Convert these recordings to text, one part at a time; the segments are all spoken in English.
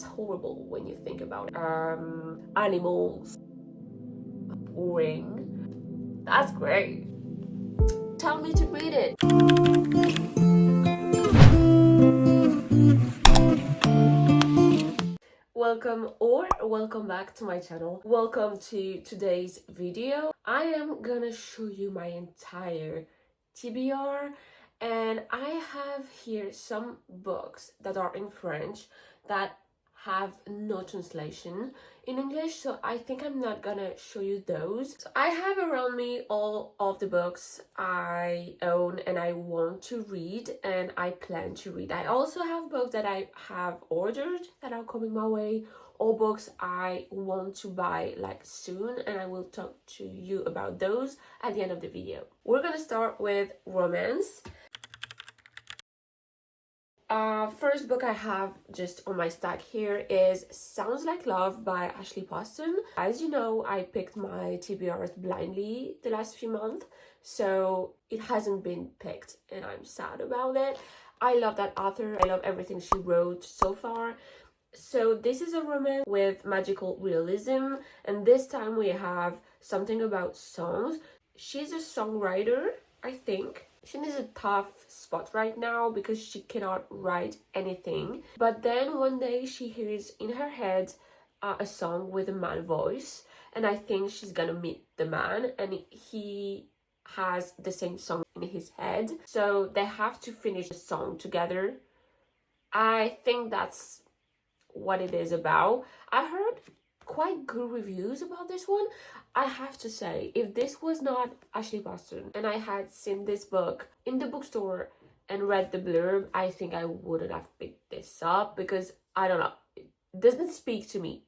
that's horrible when you think about it. Animals, boring. That's great. Tell me to read it. Welcome back to my channel. Welcome to today's video. I am gonna show you my entire TBR, and I have here some books that are in French that have no translation in English, so I think I'm not gonna show you those. So I have around me all of the books I own and I want to read and I plan to read. I also have books that I have ordered that are coming my way, or books I want to buy like soon, and I will talk to you about those at the end of the video. We're gonna start with romance. First book I have just on my stack here is Sounds Like Love by Ashley Poston. As you know, I picked my TBRs blindly the last few months, so it hasn't been picked and I'm sad about it. I love that author. I love everything she wrote so far. So this is a romance with magical realism, and this time we have something about songs. She's a songwriter, I think. She needs a tough spot right now because she cannot write anything. But then one day she hears in her head a song with a man voice, and I think she's gonna meet the man, and he has the same song in his head. So they have to finish the song together. I think that's what it is about. I've heard quite good reviews about this one. I have to say, if this was not Ashley Poston and I had seen this book in the bookstore and read the blurb, I think I wouldn't have picked this up because I don't know, it doesn't speak to me.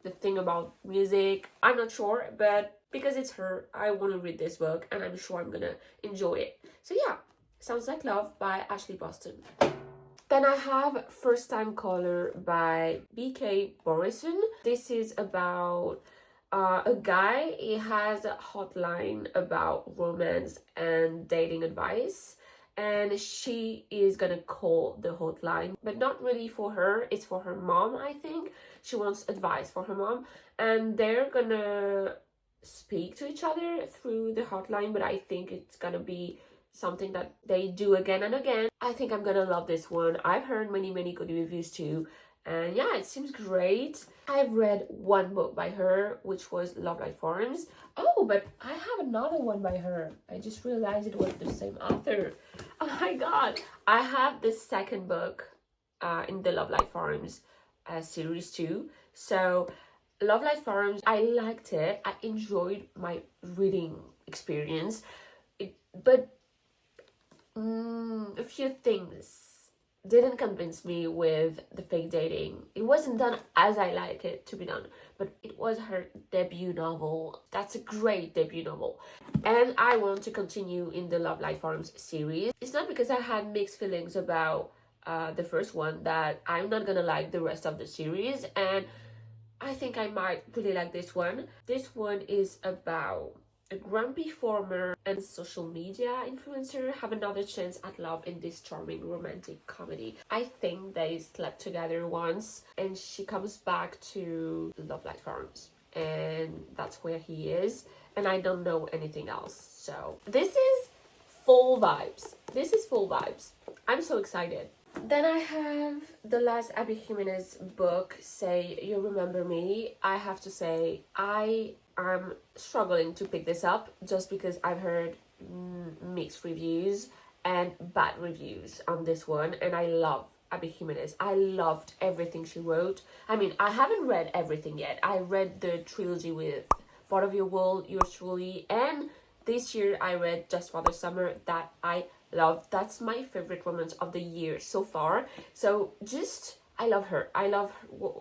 The thing about music, I'm not sure, but because it's her, I want to read this book and I'm sure I'm gonna enjoy it. So yeah, Sounds Like Love by Ashley Poston. Then I have First Time Caller by B.K. Borison. This is about a guy. He has a hotline about romance and dating advice, and she is gonna call the hotline, but not really for her, it's for her mom. I think she wants advice for her mom, and they're gonna speak to each other through the hotline, but I think it's gonna be something that they do again and again. I think I'm gonna love this one. I've heard many good reviews too, and yeah, it seems great. I've read one book by her, which was Love Life Forums. Oh, but I have another one by her. I just realized it was the same author. Oh my god. I have the second book in the Love Life Forums series too. So Love Life Forums, I liked it. I enjoyed my reading experience. But a few things didn't convince me with the fake dating. It wasn't done as I like it to be done, but it was her debut novel. That's a great debut novel, and I want to continue in the Love Life Forums series. It's not because I had mixed feelings about the first one that I'm not gonna like the rest of the series, and I think I might really like this one. This one is about a grumpy farmer and social media influencer have another chance at love in this charming romantic comedy. I think they slept together once and she comes back to Love Life Farms and that's where he is, and I don't know anything else. So this is full vibes. I'm so excited. Then I have the last Abby Jimenez book, Say You Remember Me. I have to say, I'm struggling to pick this up just because I've heard mixed reviews and bad reviews on this one, and I love Abby Jimenez. I loved everything she wrote. I mean, I haven't read everything yet. I read the trilogy with Part of Your World, Yours Truly, and this year I read Just for the Summer that I love. That's my favorite romance of the year so far. So just, I love her. I love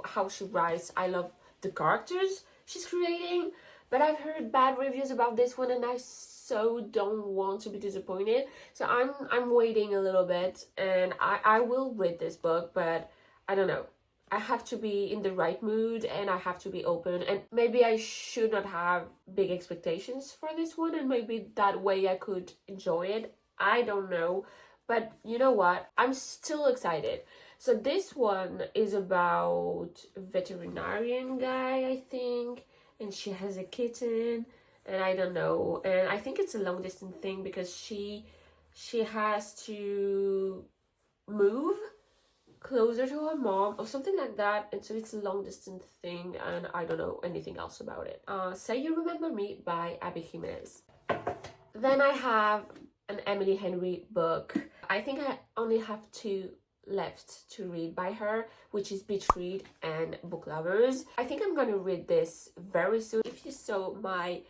how she writes. I love the characters she's creating, but I've heard bad reviews about this one and I so don't want to be disappointed. So I'm waiting a little bit, and I will read this book, but I don't know. I have to be in the right mood and I have to be open, and maybe I should not have big expectations for this one, and maybe that way I could enjoy it. I don't know, but you know what? I'm still excited. So this one is about a veterinarian guy, I think, and she has a kitten, and I don't know, and I think it's a long distance thing because she has to move closer to her mom or something like that, and so it's a long distance thing, and I don't know anything else about it. Say You Remember Me by Abby Jimenez. Then I have an Emily Henry book. I think I only have two left to read by her, which is Beach Read and Book Lovers. I think I'm gonna read this very soon. If you saw my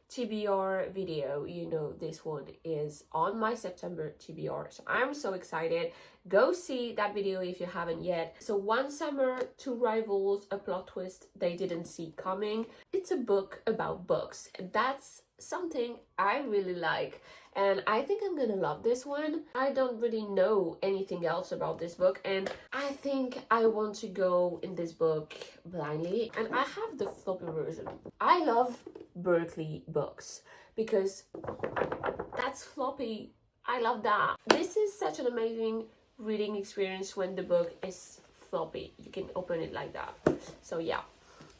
TBR video, you know this one is on my September TBR, so I'm so excited. Go see that video if you haven't yet. So One Summer, Two Rivals, a plot twist they didn't see coming. It's a book about books. That's something I really like, and I think I'm gonna love this one. I don't really know anything else about this book, and I think I want to go in this book blindly, and I have the floppy version. I love Berkeley books because that's floppy. I love that. This is such an amazing reading experience when the book is floppy. You can open it like that. So yeah,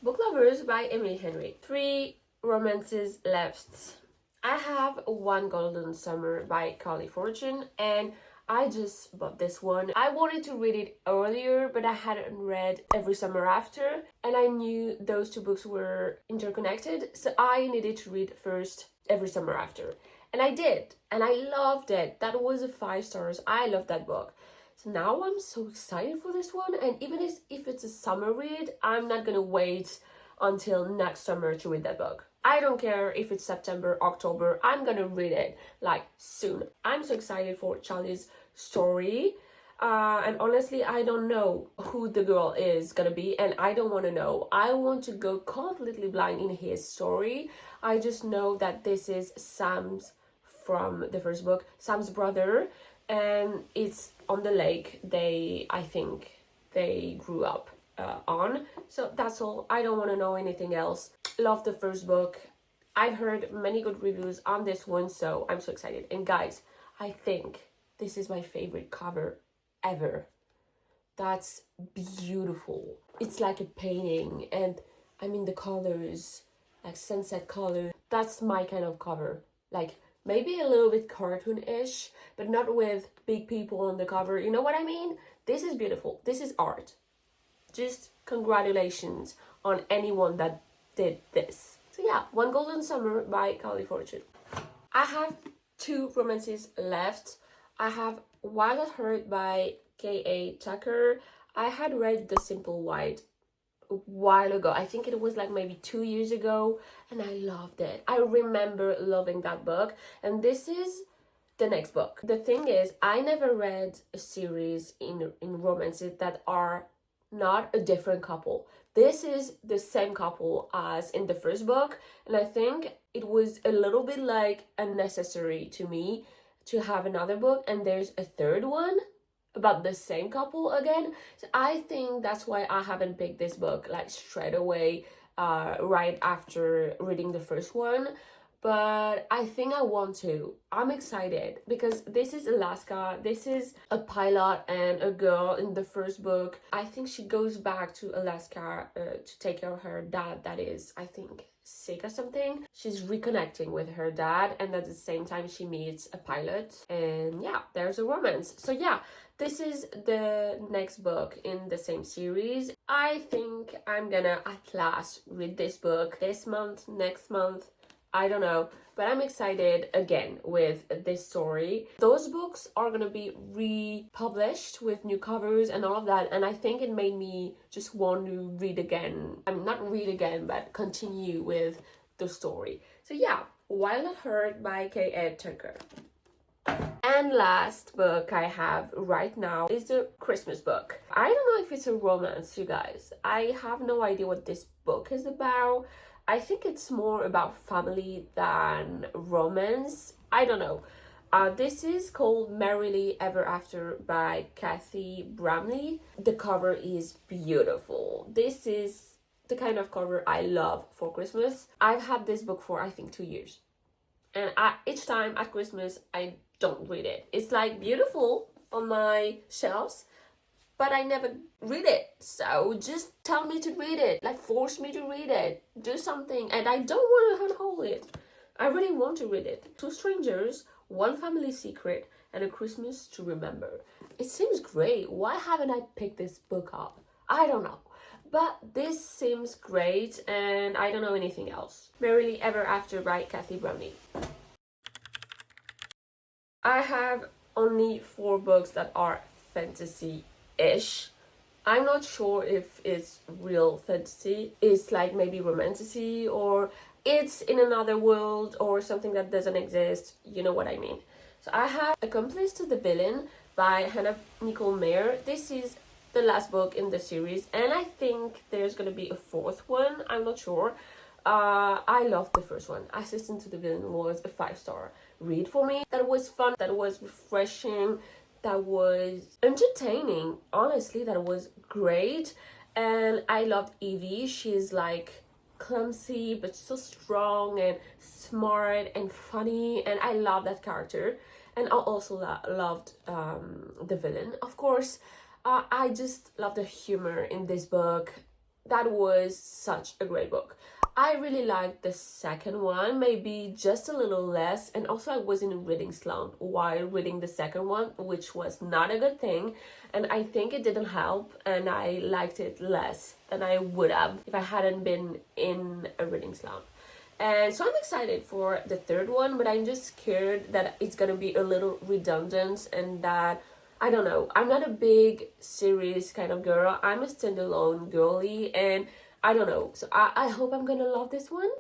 Book Lovers by Emily Henry. 3 romances left. I have One Golden Summer by Carly Fortune, and I just bought this one. I wanted to read it earlier, but I hadn't read Every Summer After, and I knew those two books were interconnected, so I needed to read first Every Summer After. And I did, and I loved it. That was a 5 stars. I loved that book. So now I'm so excited for this one, and even if it's a summer read, I'm not gonna wait until next summer to read that book. I don't care if it's September, October, I'm gonna read it like soon. I'm so excited for Charlie's story. And honestly, I don't know who the girl is gonna be, and I don't want to know. I want to go completely blind in his story. I just know that this is Sam's, from the first book, Sam's brother, and it's on the lake I think they grew up on. So that's all. I don't want to know anything else. Love the first book. I've heard many good reviews on this one, so I'm so excited. And guys, I think this is my favorite cover ever. That's beautiful. It's like a painting, and I mean the colors, like sunset color. That's my kind of cover. Like maybe a little bit cartoon-ish, but not with big people on the cover. You know what I mean? This is beautiful. This is art. Just congratulations on anyone that did this. So yeah, One Golden Summer by Carly Fortune. I have 2 romances left. I have Wild at Heart by K.A. Tucker. I had read The Simple White a while ago. I think it was like maybe 2 years ago, and I loved it. I remember loving that book, and this is the next book. The thing is, I never read a series in romances that are not a different couple. This is the same couple as in the first book, and I think it was a little bit like unnecessary to me to have another book and there's a third one about the same couple again. So I think that's why I haven't picked this book like straight away right after reading the first one. But I think I want to. I'm excited because this is Alaska. This is a pilot and a girl in the first book. I think she goes back to Alaska to take care of her dad that is, I think, sick or something. She's reconnecting with her dad, and at the same time she meets a pilot, and yeah, there's a romance. So yeah, this is the next book in the same series. I think I'm gonna at last read this book this month, next month, I don't know, but I'm excited again with this story. Those books are gonna be republished with new covers and all of that, and I think it made me just want to read again. I mean, not read again, but continue with the story. So yeah, Wild at Heart by K.A. Tucker. And last book I have right now is a Christmas book. I don't know if it's a romance, you guys. I have no idea what this book is about. I think it's more about family than romance. I don't know. This is called Merrily Ever After by Kathy Bramley. The cover is beautiful. This is the kind of cover I love for Christmas. I've had this book for I think 2 years. And each time at Christmas, I don't read it. It's like beautiful on my shelves, but I never read it. So just tell me to read it, like force me to read it, do something. And I don't want to unhold it. I really want to read it. Two strangers, one family secret, and a Christmas to remember. It seems great. Why haven't I picked this book up? I don't know. But this seems great, and I don't know anything else. Merrily Ever After by Kathy Browning. I have only 4 books that are fantasy-ish. I'm not sure if it's real fantasy. It's like maybe romantasy, or it's in another world, or something that doesn't exist. You know what I mean. So I have Accomplice to the Villain by Hannah Nicole Mayer. This is the last book in the series, and I think there's gonna be a 4th one. I'm not sure. I loved the first one. Assistant to the Villain was a 5-star read for me. That was fun, that was refreshing, that was entertaining. Honestly, that was great. And I loved Evie. She's like clumsy but so strong and smart and funny, and I love that character. And I also loved the villain, of course. I just love the humor in this book. That was such a great book. I really liked the second one, maybe just a little less. And also I was in a reading slump while reading the second one, which was not a good thing. And I think it didn't help, and I liked it less than I would have if I hadn't been in a reading slump. And so I'm excited for the third one, but I'm just scared that it's gonna be a little redundant, and that, I don't know, I'm not a big series kind of girl. I'm a standalone girly, and I don't know. So I hope I'm gonna love this one.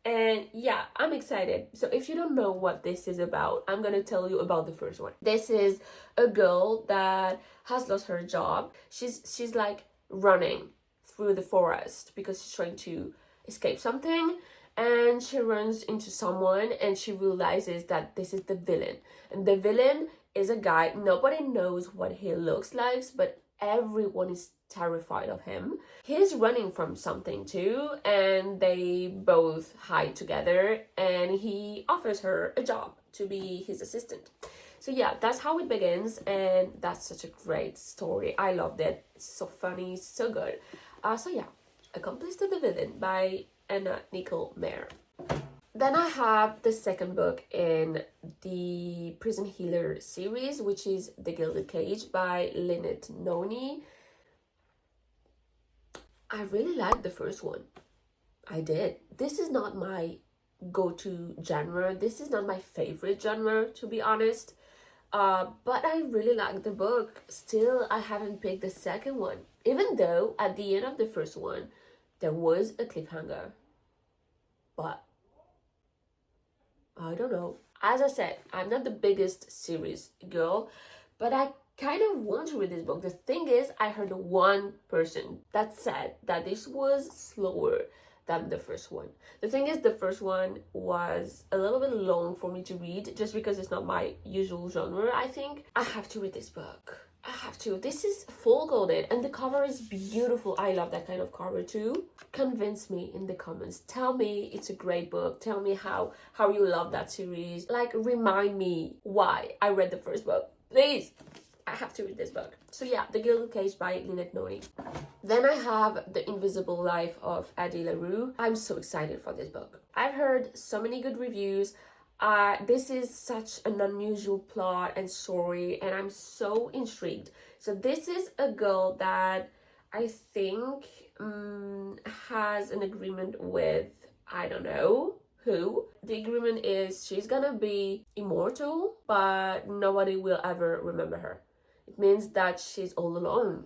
And yeah, I'm excited. So if you don't know what this is about, I'm gonna tell you about the first one. This is a girl that has lost her job. She's like running through the forest because she's trying to escape something, and she runs into someone, and she realizes that this is the villain. And the villain is a guy, nobody knows what he looks like, but everyone is terrified of him. He's running from something too, and they both hide together, and he offers her a job to be his assistant. So yeah, that's how it begins, and that's such a great story. I loved it. It's so funny, so good. So yeah, Accomplice to the Villain by Hannah Nicole Mayer. Then I have the second book in the Prison Healer series, which is The Gilded Cage by Lynette Noni. I really liked the first one. I did. This is not my go-to genre. This is not my favorite genre, to be honest. But I really liked the book. Still, I haven't picked the second one. Even though at the end of the first one, there was a cliffhanger. But I don't know. As I said, I'm not the biggest series girl, but I kind of want to read this book. The thing is, I heard one person that said that this was slower than the first one. The thing is, the first one was a little bit long for me to read, just because it's not my usual genre. I think I have to read this book. I have to. This is full golded, and the cover is beautiful. I love that kind of cover too. Convince me in the comments. Tell me it's a great book. Tell me how you love that series. Like, remind me why I read the first book. Please. I have to read this book. So yeah, The Gilded Cage by Lynette Noni. Then I have The Invisible Life of Addie LaRue. I'm so excited for this book. I've heard so many good reviews. This is such an unusual plot and story, and I'm so intrigued. So this is a girl that I think has an agreement with, I don't know who. The agreement is she's gonna be immortal, but nobody will ever remember her. It means that she's all alone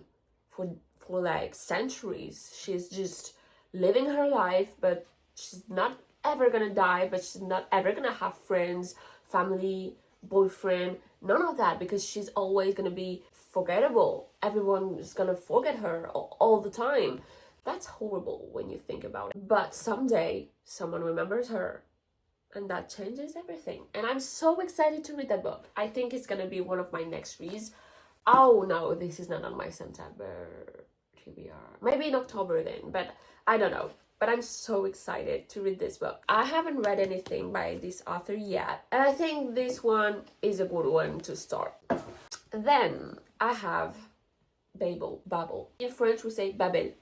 for like centuries. She's just living her life, but she's not ever gonna die, but she's not ever gonna have friends, family, boyfriend, none of that, because she's always gonna be forgettable. Everyone is gonna forget her all the time. That's horrible when you think about it. But someday someone remembers her, and that changes everything. And I'm so excited to read that book. I think it's gonna be one of my next reads. Oh no, this is not on my September TBR. Maybe in October then, but I don't know. But I'm so excited to read this book. I haven't read anything by this author yet, and I think this one is a good one to start. Then I have Babel. In French, we say Babel,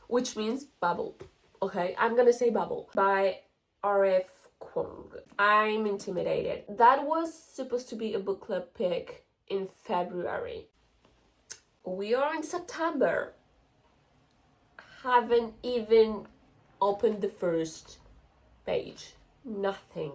which means bubble. Okay, I'm gonna say Bubble by R.F. Kwong. I'm intimidated. That was supposed to be a book club pick in February. We are in September. Haven't even opened the first page. Nothing.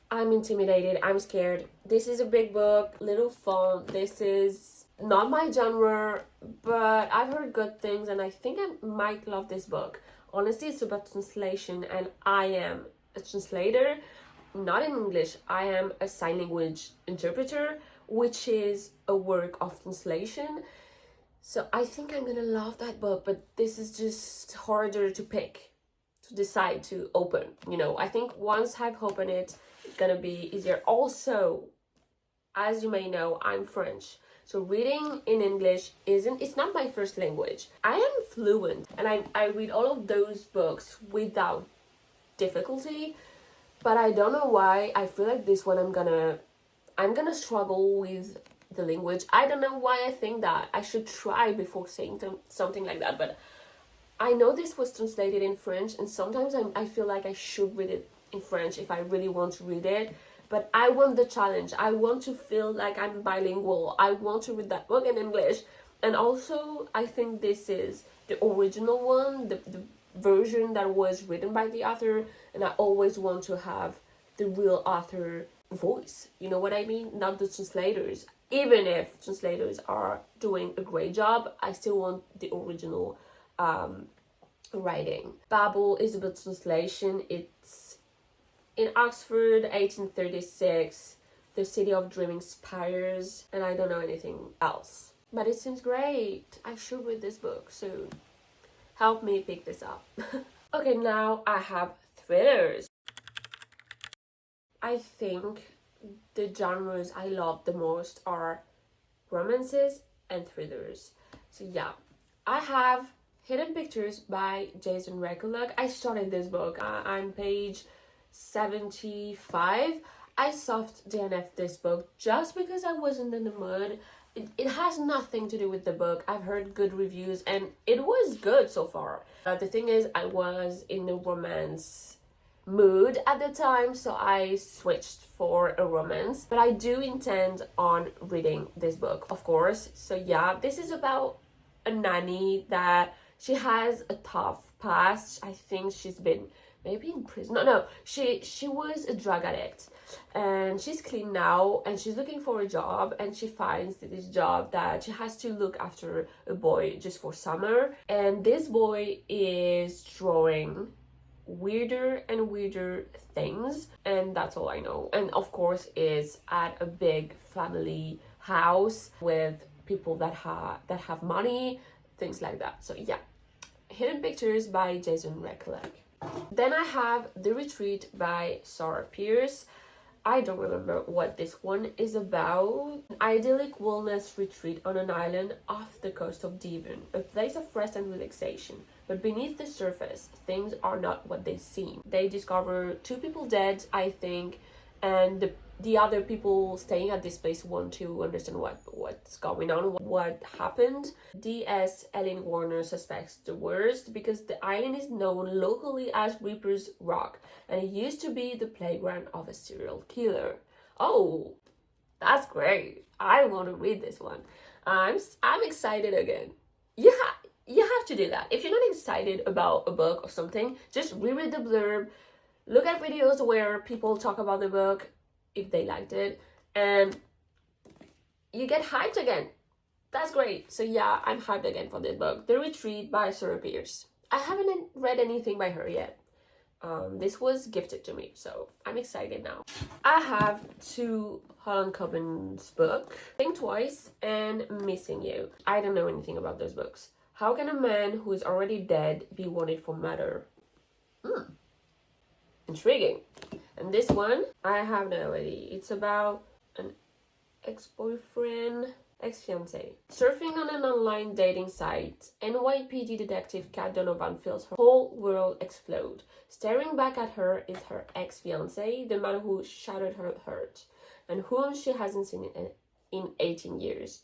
I'm intimidated. I'm scared. This is a big book, little font. This is not my genre, but I've heard good things and I think I might love this book. Honestly, it's about translation and I am a translator, not in English. I am a sign language interpreter, which is a work of translation. So I think I'm gonna love that book, but this is just harder to pick, to decide to open. I think once I've opened it, it's gonna be easier. Also, as you may know, I'm French. So reading in English it's not my first language. I am fluent and I read all of those books without difficulty, but I don't know why. I feel like this one I'm gonna struggle with the language. I don't know why I think that. I should try before saying something like that, but I know this was translated in French and sometimes I feel like I should read it in French if I really want to read it, but I want the challenge. I want to feel like I'm bilingual. I want to read that book in English. And also, I think this is the original one, the version that was written by the author, and I always want to have the real author voice. You know what I mean? Not the translators. Even if translators are doing a great job, I still want the original writing. Babel is about translation. It's in Oxford, 1836. The city of dreaming spires, and I don't know anything else. But it seems great. I should read this book soon. Help me pick this up. Okay, now I have thrillers. I think the genres I love the most are romances and thrillers. So yeah, I have Hidden Pictures by Jason Rekuluk. I started this book. I'm page 75. I soft DNF this book just because I wasn't in the mood. It has nothing to do with the book. I've heard good reviews and it was good so far. The thing is, I was in the romance mood at the time, so I switched for a romance. But I do intend on reading this book, of course. So yeah, this is about a nanny that she has a tough past. I think she's been maybe in prison. No, she was a drug addict and she's clean now and she's looking for a job, and she finds this job that she has to look after a boy just for summer, and this boy is drawing weirder and weirder things, and that's all I know. And of course is at a big family house with people that have money, things like that. So yeah, Hidden Pictures by Jason Rekuluk. Then I have The Retreat by Sarah Pierce. I don't remember what this one is about. An idyllic wellness retreat on an island off the coast of Devon, a place of rest and relaxation. But beneath the surface, things are not what they seem. They discover 2 people dead, I think, and the other people staying at this place want to understand what's going on, what happened. D.S. Ellen Warner suspects the worst because the island is known locally as Reaper's Rock, and it used to be the playground of a serial killer. Oh, that's great. I want to read this one. I'm excited again. You have to do that. If you're not excited about a book or something, just reread the blurb, look at videos where people talk about the book, if they liked it, and you get hyped again. That's great. So yeah, I'm hyped again for this book, The Retreat by Sarah Pierce. I haven't read anything by her yet. This was gifted to me, so I'm excited now. I have 2 Holland Cobben's book, Think Twice and Missing You. I don't know anything about those books. How can a man who is already dead be wanted for murder? Intriguing. And this one, I have no idea. It's about an ex-boyfriend, ex-fiancé. Surfing on an online dating site, NYPD detective Kat Donovan feels her whole world explode. Staring back at her is her ex-fiancé, the man who shattered her heart, and whom she hasn't seen in 18 years.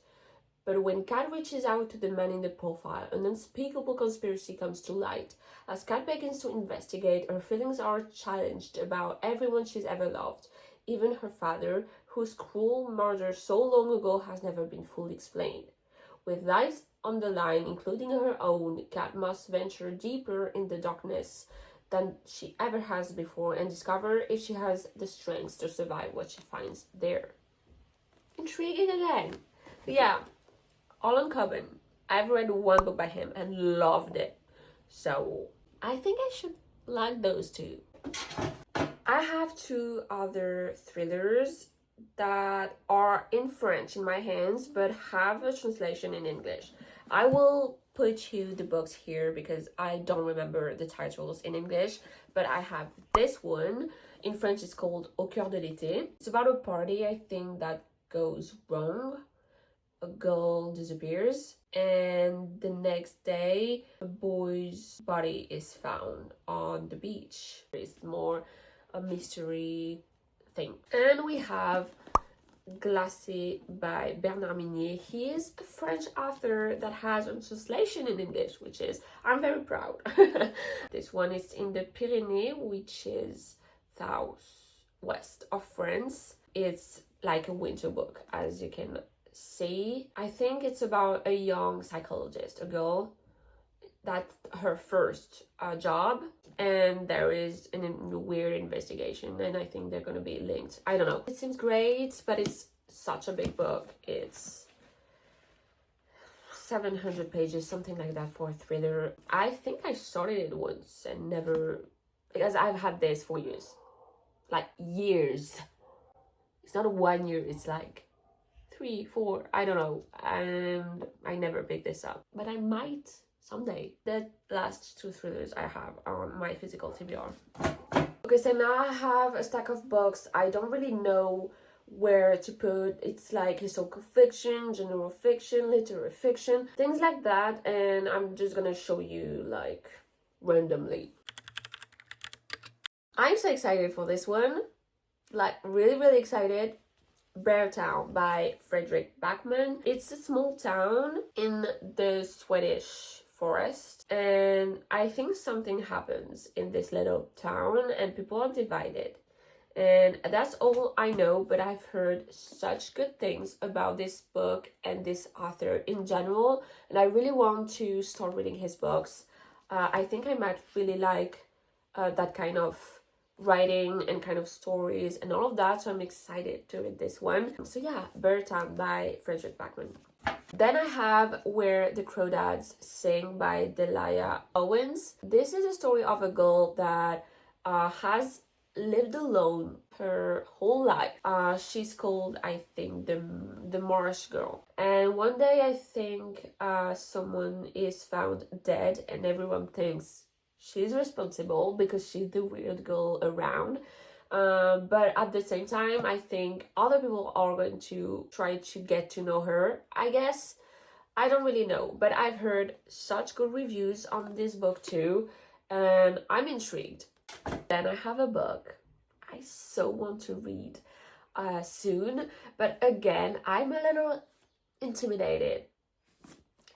But when Kat reaches out to the man in the profile, an unspeakable conspiracy comes to light. As Kat begins to investigate, her feelings are challenged about everyone she's ever loved, even her father, whose cruel murder so long ago has never been fully explained. With lives on the line, including her own, Kat must venture deeper in the darkness than she ever has before and discover if she has the strength to survive what she finds there. Intriguing again. But yeah, Alan Coben. I've read one book by him and loved it. So I think I should like those two. I have two other thrillers that are in French in my hands but have a translation in English. I will put you the books here because I don't remember the titles in English, but I have this one. In French it's called Au cœur de l'été. It's about a party, I think, that goes wrong. A girl disappears, and the next day a boy's body is found on the beach. It's more a mystery thing. And we have Glacé by Bernard Minier. He is a French author that has a translation in English, which is, I'm very proud. This one is in the Pyrenees, which is southwest of France. It's like a winter book, as you can see. I think it's about a young psychologist, a girl. That's her first job, and there is a weird investigation, and I think they're gonna be linked. I don't know. It seems great, but it's such a big book. It's 700 pages, something like that, for a thriller. I think I started it once and never, because I've had this for years, like years. It's not 1 year, it's like 3, 4, I don't know, and I never picked this up, but I might someday. The last two thrillers I have on my physical TBR. Okay, so now I have a stack of books I don't really know where to put. It's like historical fiction, general fiction, literary fiction, things like that, and I'm just gonna show you like randomly. I'm so excited for this one, like really excited. Bear Town by Fredrik Backman. It's a small town in the Swedish forest, and I think something happens in this little town and people are divided, and that's all I know. But I've heard such good things about this book and this author in general, and I really want to start reading his books. I think I might really like that kind of writing and kind of stories and all of that, so I'm excited to read this one. So yeah, Bear Town by Fredrik Backman. Then I have Where the Crawdads Sing by Delia Owens. This is a story of a girl that has lived alone her whole life. She's called, I think, the Marsh Girl. And one day I think someone is found dead and everyone thinks she's responsible because she's the weird girl around. But at the same time, I think other people are going to try to get to know her, I guess. I don't really know, but I've heard such good reviews on this book too, and I'm intrigued. Then I have a book I so want to read soon, but again, I'm a little intimidated.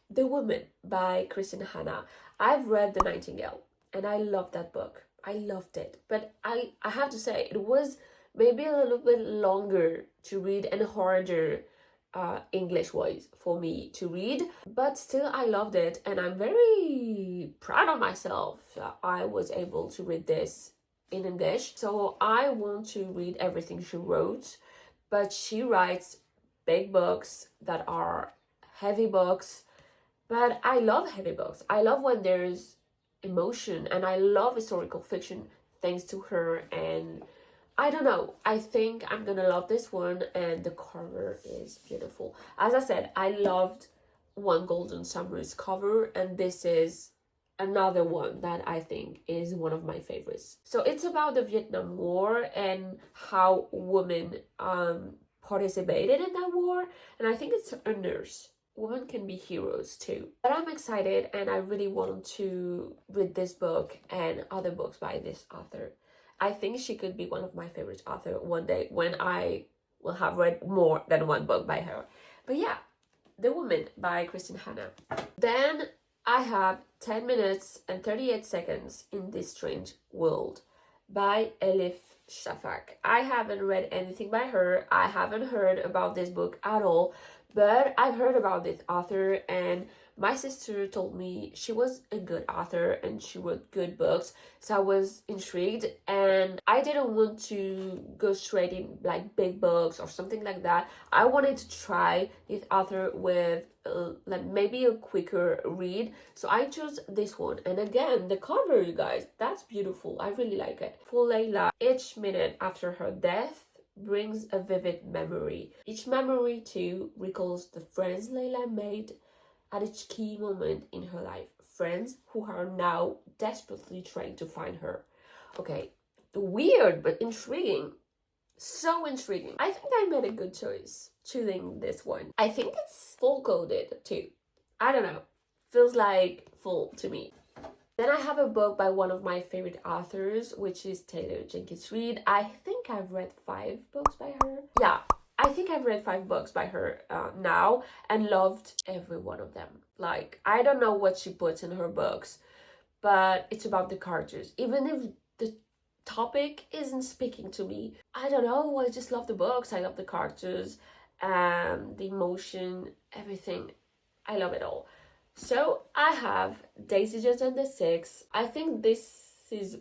The Woman by Kristen Hanna. I've read The Nightingale, and I loved that book. I loved it. But I have to say, it was maybe a little bit longer to read and harder English-wise for me to read. But still, I loved it. And I'm very proud of myself. I was able to read this in English. So I want to read everything she wrote. But she writes big books that are heavy books. But I love heavy books. I love when there's emotion, and I love historical fiction thanks to her. And I don't know, I think I'm gonna love this one, and the cover is beautiful. As I said, I loved One Golden Summer's cover, and this is another one that I think is one of my favorites. So it's about the Vietnam War and how women participated in that war, and I think it's a nurse. Women can be heroes too. But I'm excited, and I really want to read this book and other books by this author. I think she could be one of my favorite authors one day when I will have read more than one book by her. But yeah, The Woman by Kristen Hanna. Then I have 10 minutes and 38 seconds in This Strange World by Elif Shafak. I haven't read anything by her. I haven't heard about this book at all, but I've heard about this author, and my sister told me she was a good author and she wrote good books, so I was intrigued, and I didn't want to go straight in like big books or something like that. I wanted to try this author with like maybe a quicker read, so I chose this one. And again, the cover, you guys, that's beautiful. I really like it. For Layla, each minute after her death brings a vivid memory. Each memory too recalls the friends Layla made at each key moment in her life. Friends who are now desperately trying to find her. Okay, weird but intriguing. So intriguing. I think I made a good choice choosing this one. I think it's full coded too. I don't know. Feels like full to me. Then I have a book by one of my favorite authors, which is Taylor Jenkins Reid. I think I've read 5 books by her. Yeah, I think I've read 5 books by her now and loved every one of them. Like, I don't know what she puts in her books, but it's about the characters. Even if the topic isn't speaking to me, I don't know, I just love the books. I love the characters, the emotion, everything. I love it all. So I have Daisy Jones and the Six. I think this is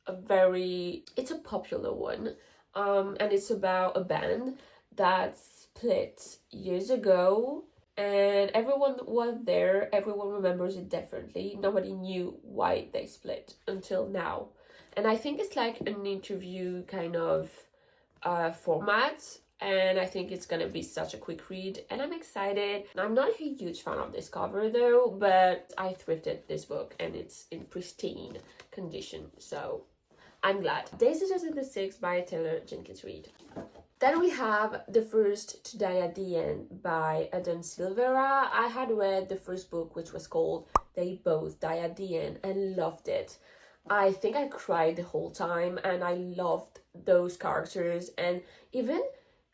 it's a popular one, and it's about a band that split years ago, and everyone was there. Everyone remembers it differently. Nobody knew why they split until now, and I think it's like an interview kind of format, and I think it's gonna be such a quick read, and I'm excited. I'm not a huge fan of this cover though, but I thrifted this book and it's in pristine condition, so I'm glad. Daisy Jones and the Six by Taylor Jenkins Reid. Then we have The First to Die at the End by Adam Silvera. I had read the first book, which was called They Both Die at the End, and loved it. I think I cried the whole time, and I loved those characters, and even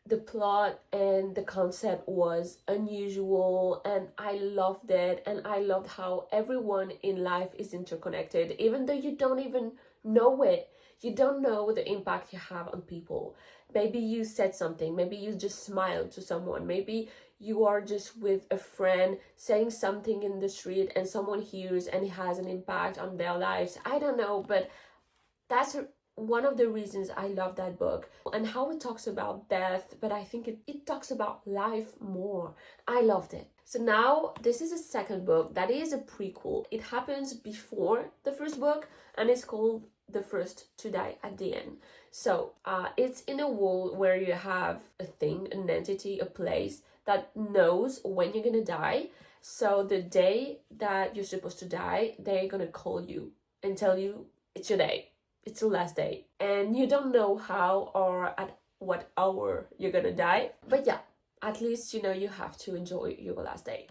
the plot and the concept was unusual, and I loved it. And I loved how everyone in life is interconnected, even though you don't even know it. You don't know the impact you have on people. Maybe you said something, maybe you just smiled to someone, maybe you are just with a friend saying something in the street and someone hears and it has an impact on their lives. I don't know, but that's one of the reasons I love that book, and how it talks about death, but I think it talks about life more. I loved it. So now this is a second book that is a prequel. It happens before the first book, and it's called The First to Die at the End. So it's in a world where you have a thing, an entity, a place that knows when you're gonna die. So the day that you're supposed to die, they're gonna call you and tell you it's your day. It's the last day, and you don't know how or at what hour you're gonna die. But yeah, at least you know you have to enjoy your last day.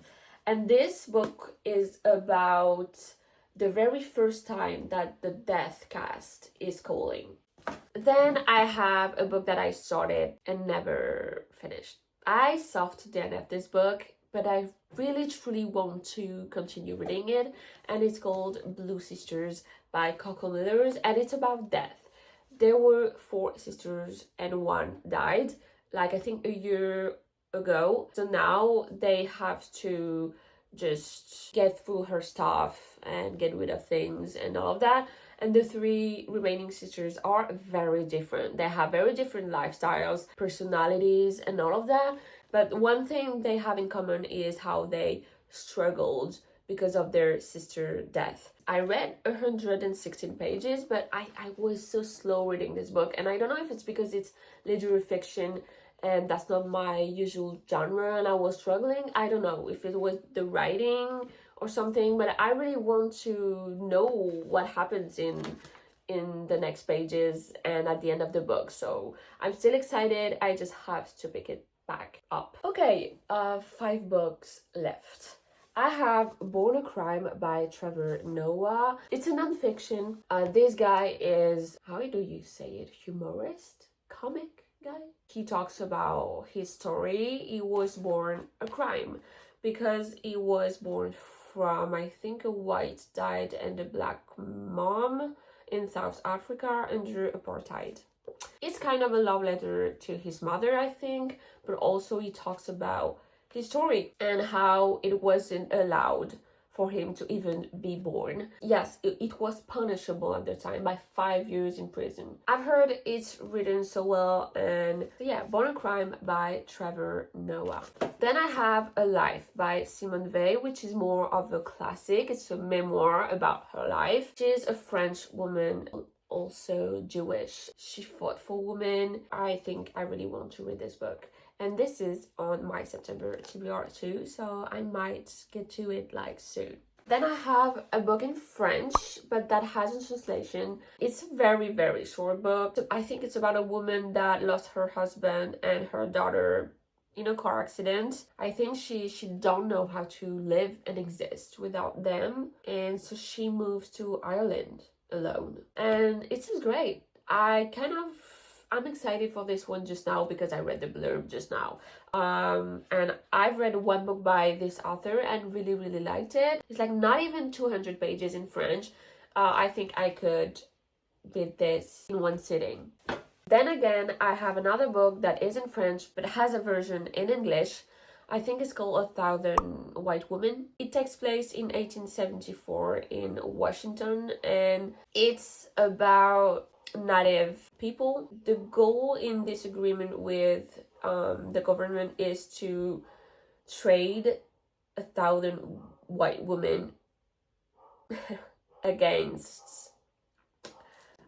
And this book is about the very first time that the death cast is calling. Then I have a book that I started and never finished. I softened the end of this book, but I really truly want to continue reading it, and it's called Blue Sisters by Xoxo Lorena, and it's about death. There were 4 sisters and one died, like I think a year ago. So now they have to just get through her stuff and get rid of things and all of that. And the 3 remaining sisters are very different. They have very different lifestyles, personalities, and all of that. But one thing they have in common is how they struggled because of their sister death. I read 116 pages, but I was so slow reading this book. And I don't know if it's because it's literary fiction and that's not my usual genre and I was struggling. I don't know if it was the writing or something, but I really want to know what happens in the next pages and at the end of the book. So I'm still excited. I just have to pick it back up. Okay, 5 books left. I have Born a Crime by Trevor Noah. It's a nonfiction. This guy is, how do you say it, humorist? Comic guy? He talks about his story. He was born a crime, because he was born from, I think, a white dad and a black mom in South Africa under apartheid. It's kind of a love letter to his mother, I think, but also he talks about his story and how it wasn't allowed for him to even be born. Yes, it was punishable at the time by 5 years in prison. I've heard it's written so well, and yeah, Born a Crime by Trevor Noah. Then I have A Life by Simone Weil, which is more of a classic. It's a memoir about her life. She's a French woman, also Jewish. She fought for women. I think I really want to read this book. And this is on my September TBR too, so I might get to it like soon. Then I have a book in French, but that has a translation. It's a very, very short book. I think it's about a woman that lost her husband and her daughter in a car accident. I think she don't know how to live and exist without them, and so she moves to Ireland alone. And it seems great. I'm excited for this one just now because I read the blurb just now. And I've read one book by this author and really, really liked it. It's like not even 200 pages in French. I think I could read this in one sitting. Then again, I have another book that is in French but has a version in English. I think it's called 1,000 White Women. It takes place in 1874 in Washington, and it's about Native people. The goal in this agreement with the government is to trade 1,000 white women against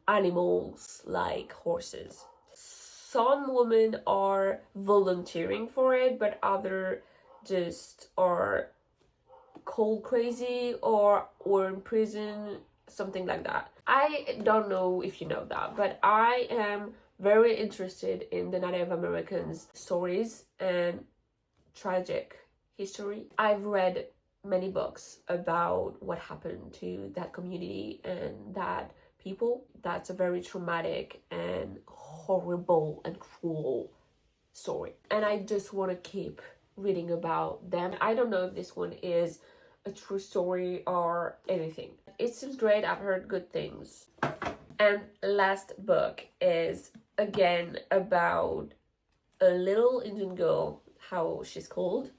animals like horses. Some women are volunteering for it, but others just are cold crazy or in prison, something like that. I don't know if you know that, but I am very interested in the Native Americans' stories and tragic history. I've read many books about what happened to that community and that people. That's a very traumatic and horrible and cruel story, and I just want to keep reading about them. I don't know if this one is a true story or anything. It seems great. I've heard good things. And last book is again about a little Indian girl, how she's called,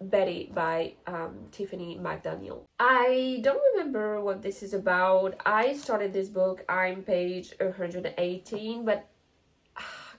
Betty by Tiffany McDaniel. I don't remember what this is about. I started this book, I'm page 118, but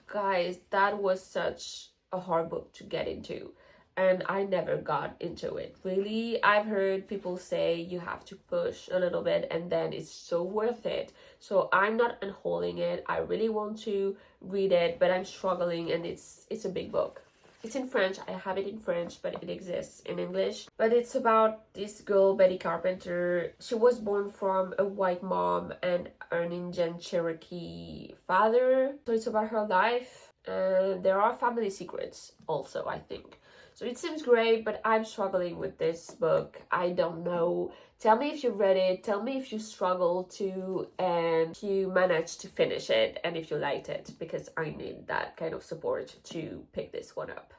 guys, that was such a hard book to get into, and I never got into it. Really, I've heard people say you have to push a little bit and then it's so worth it. So I'm not unholding it. I really want to read it, but I'm struggling, and it's a big book. It's in French. I have it in French, but it exists in English. But it's about this girl, Betty Carpenter. She was born from a white mom and an Indian Cherokee father. So it's about her life. And there are family secrets also, I think. So it seems great, but I'm struggling with this book. I don't know. Tell me if you read it. Tell me if you struggled to and you managed to finish it and if you liked it, because I need that kind of support to pick this one up.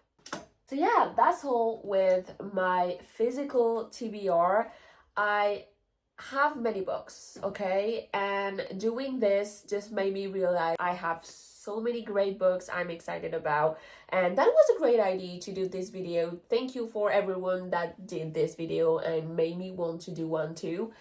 So yeah, that's all with my physical TBR. I have many books, okay? And doing this just made me realize I have so many great books I'm excited about, and that was a great idea to do this video. Thank you for everyone that did this video and made me want to do one too,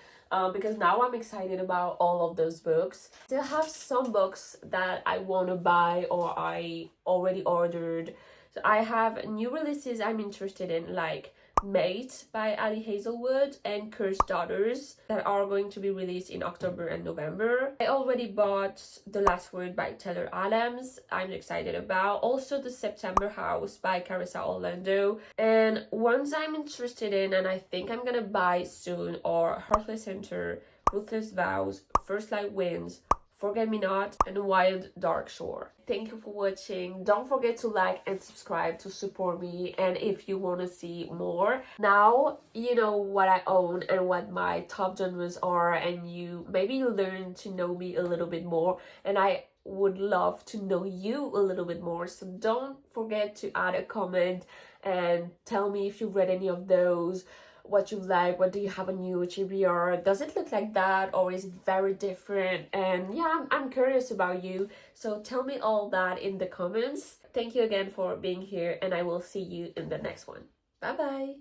because now I'm excited about all of those books. Still have some books that I want to buy or I already ordered. So I have new releases I'm interested in, like Mate by Ali Hazelwood and Cursed Daughters, that are going to be released in October and November. I already bought The Last Word by Taylor Adams. I'm excited about. Also The September House by Carissa Orlando. And ones I'm interested in and I think I'm gonna buy soon are Heartless Hunter, Ruthless Vows, First Light Wins, Forget Me Not, and Wild Dark Shore. Thank you for watching. Don't forget to like and subscribe to support me, and if you want to see more. Now you know what I own and what my top genres are, and maybe you learn to know me a little bit more, and I would love to know you a little bit more. So don't forget to add a comment and tell me if you've read any of those, what you like, what do you have on you, TBR, does it look like that or is it very different? And yeah, I'm curious about you, so tell me all that in the comments. Thank you again for being here, and I will see you in the next one. Bye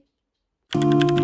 bye.